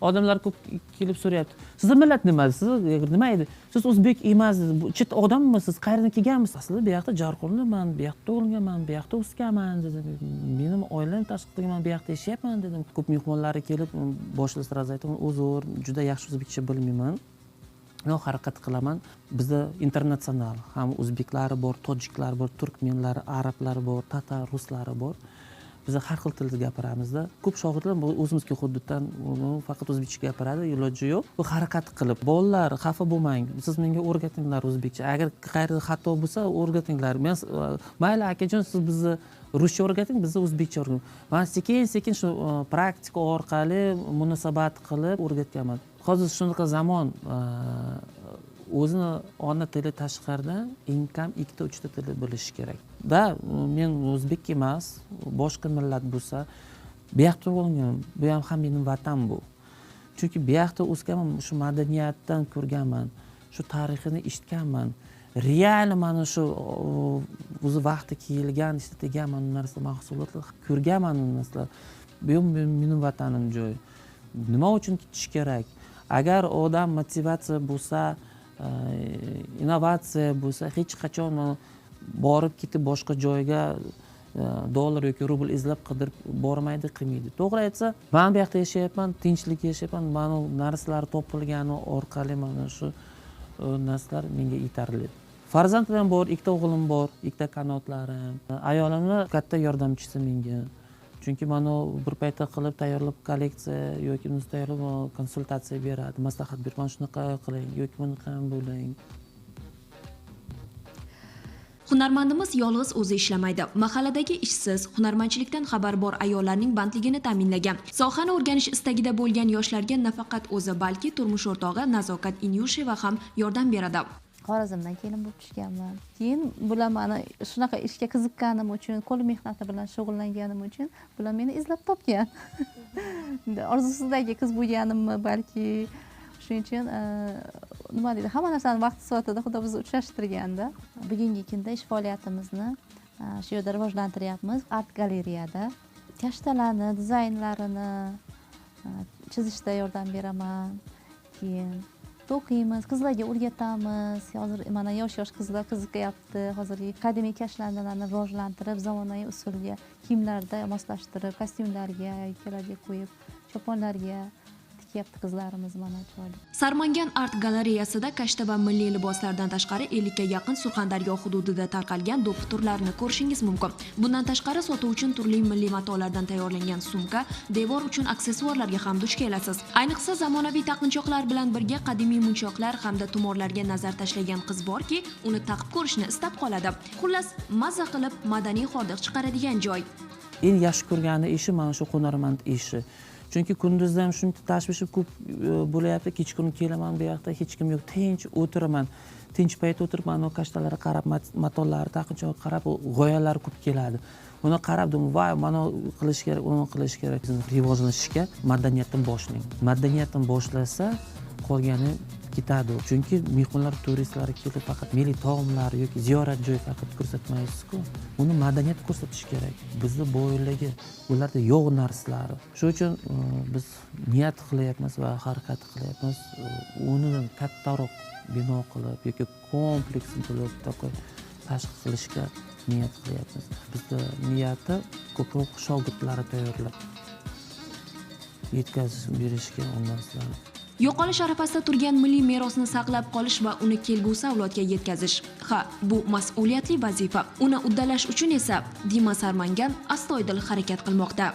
odamlar ko'p kelib so'rayapti. Sizni millat nima? Siz nima edi? Siz o'zbek emassiz, chet odammisiz? Qayerdan kelganmisiz? Aslida bu yoqda Jarqo'rliman, bu yoqda tug'ilganman, bu yoqda o'sganman dedim. Mening oilam tashqaridaman, bu yoqda yashayapman dedim. Ko'p mehmonlar kelib, boshida sразу aytaman, uzr, juda yaxshi o'zbekcha bilmayman. Men harakat qilaman. Bizda internatsional, ham o'zbeklari bor, tojiklar bor, turkmenlar, arablar bor, tatar, ruslari bor. Biz har xil tilda gapiramizda. Ko'p shogirdlar o'zimizga hududdan faqat o'zbekcha gapiradi, iloji yo'q. Bu harakat qilib, bolalar xafa bo'lmang. Siz menga o'rgatinglar o'zbekcha. Agar qayerda xato bo'lsa, o'rgatinglar. Men mayli akajon, siz bizni ruscha o'rgating, bizni o'zbekcha o'rgating. Men sekin-sekin shu praktika orqali munosabat qilib o'rgatganman. Hozir shunaqa zamon, o'zini ona tili tashqaridan eng kam 2-3 tilni bilish kerak. Da, men o'zbek emas, boshqa millat bo'lsa, bu yoqda tug'ilganman, bu ham mening vatan bu. Chunki bu yoqda o'sganman, shu madaniyatdan ko'rganman, shu tarixini eshitganman. Real mana shu o'zi vaqti kelgan, ishlatilgan mana narsa mahsulotlar ko'rganman narsalar. Bu mening vatanim joy. Nima uchun ketish kerak? Agar odam motivatsiya bo'lsa, innovatsiya bo'lsa, hech qachon borib ketib boshqa joyga dollar yoki rubl izlab qidirib bormaydi, qilmaydi. To'g'ri aytsa, men bu yoqda yashayapman, tinchlik yashayapman, mana narsalar topilgani orqali mana shu narsalar menga yetarli. Farzandlarim bor, 2 o'g'lim bor, 2 qanotlarim. Ayolimni katta yordamchisi menga. Chunki mana bir paytda qilib tayyorlab kolleksiya yoki uni tayyorlab konsultatsiya beradi, maslahat beradi. Mana shunaqa qiling yoki bunaqa ham bo'ling. Hunarmandimiz yolg'iz o'zi ishlamaydi. Mahalladagi ishsiz, hunarmandchilikdan xabari bor ayollarning bandligini ta'minlagan. Sohani o'rganish istagida bo'lgan yoshlarga nafaqat o'zi, balki turmush o'rtog'i Nazokat Inyusheva ham yordam beradi. Xorazmdan kelin bo'lib tushganman. Keyin bular meni shunaqa ishga qiziqqanim uchun, qo'l mehnati bilan shug'ullanganim uchun bular meni izlab topgan. Orzusidagi qiz bo'lganimmi balki, shuning uchun nima deydi, hamma narsani vaqti soatida Xudo bizni uchrashtirganda. Bugungi kunda ish faoliyatimizni shu yerda rivojlantiryapmiz. Art galereyada kashtalarni, dizaynlarini chizishda yordam beraman. Keyin o'qiymiz, qizlarga o'rgatamiz. Hozir mana yosh qizlar qiziqyapti. Hozirgi qadimiy kashlarni rivojlantirib, zamonaviy usulga kiyimlarda moslashtirib, kostyumlarga, yelkalarga qo'yib, choponlarga tikyapti qizlarimiz mana chiroyli. Sarmangan art galereyasida kashta va milliy liboslardan tashqari 50 ga yaqin Surxondaryo hududida tarqalgan do'ppi turlarini ko'rishingiz mumkin. Bundan tashqari sotuv uchun turli milliy matolardan tayyorlangan sumka, devor uchun aksessuarlarga ham duch kelasiz. Ayniqsa zamonaviy taqinchoqlar bilan birga qadimiy munchoqlar hamda tumorlarga nazar tashlagan qiz borki, uni taqib ko'rishni istab qoladi. Xullas, mazza qilib madaniy hordiq chiqaradigan joy. Eng yaxshi ko'rgani ishi mana shu hunarmand ishi. Chunki kunduzda ham shuncha tashvishi ko'p bo'layapti. Kechqurun kelaman, bu yoqda hech kim yo'q, tinch o'tiraman. Tinch payt o'tirib, mana kashtalarga qarab, matolar, taqinchoqqa qarab, g'oyalar ko'p keladi. Uni qarabdim, voy, mana qilish kerak, uni qilish kerak. Rivojlanishga madaniyatdan boshlang. Madaniyatdan boshlasa, qolgani ketadi. Chunki mehmonlar, turistlar kelib faqat milliy taomlar yoki ziyorat joyi faqat ko'rsatmaysiz-ku. Uni madaniyat ko'rsatish kerak. Bizni boyligi, ularda yo'q narsalari. Shuning uchun biz niyat qilyapmiz va harakat qilyapmiz. Uni kattaroq bino qilib yoki kompleks bo'lib tashkil qilishga niyat qilyapmiz. Bizda niyati ko'proq shogirdlarni tayyorlab yetkazib berishga urinamiz. Yo'qolish arafasida turgan milliy merosni saqlab qolish va uni kelgusi avlodga yetkazish. Ha, bu mas'uliyatli vazifa. Uni uddalash uchun esa Dima Sarmangan astoydil harakat qilmoqda.